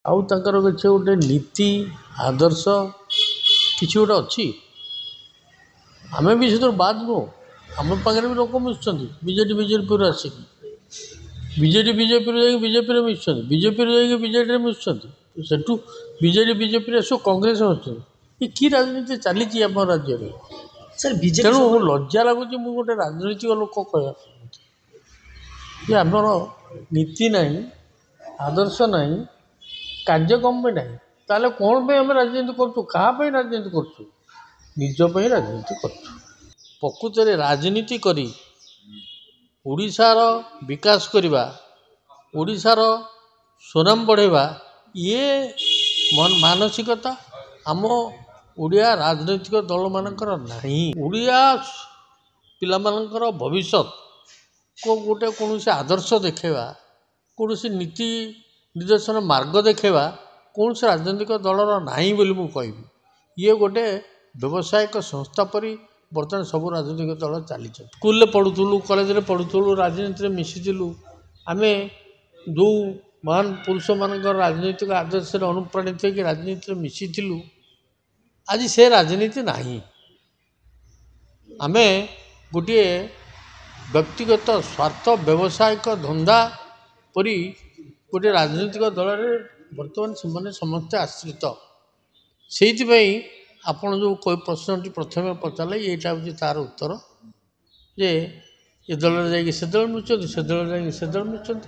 आउ तांकर किसी गोटे नीति आदर्श किसी गोटे अच्छी आम भी से बाद नुह आम पाखे भी लोक मिशुं बीजेडी बीजेपी आसिक बीजेडी बीजेपी बीजेपी मिशुं बीजेपी बीजेडी मिशुं सेठू बीजेडी बीजेपी आस कांग्रेस मिशुं ये कि राजनीति चली आम राज्य में सर बीजेपी तेणु लज्जा लगुच मुझे गोटे राजनैतिक लोक कह आमर नीति ना आदर्श ना कार्यक्रम भी ना ताले कौन पे आम राजनीति करूँ क्या राजनीति करूँ निजपाई राजनीति करूँ प्रकृत में राजनीति करी ओडिशार विकास करवा ओडिशार सुनाम बढ़ेवा ये मानसिकता आम ओडिया राजनैतिक दल मानकर नहीं ओडिया पिला मानकर भविष्य को गोटे कौन से आदर्श देखा कौन से नीति निर्देशन मार्ग देखा कौन से राजनैतिक दलर नहीं बोली मु कहबी ये गोटे व्यावसायिक संस्था परी बर्तमान सब राजनैतिक दल चली स्कूल पढ़ुलु कॉलेज पढ़ुलु राजनीति में मिशिलु आम जो महान पुरुष मान राजनैतिक आदर्श अनुप्राणित होकर राजनीति में मिशिलु आज से राजनीति नहीं आम गोटे व्यक्तिगत स्वार्थ व्यावसायिक धंदा परी गोटे राजनीतिक दल में बर्तमान से समस्ते आश्रित से आपण जो कोई प्रश्न प्रथम पचारे यहाँ हूँ तार उत्तर जे ये दल जा से दल मिलुं से दल जा से दल मिलुं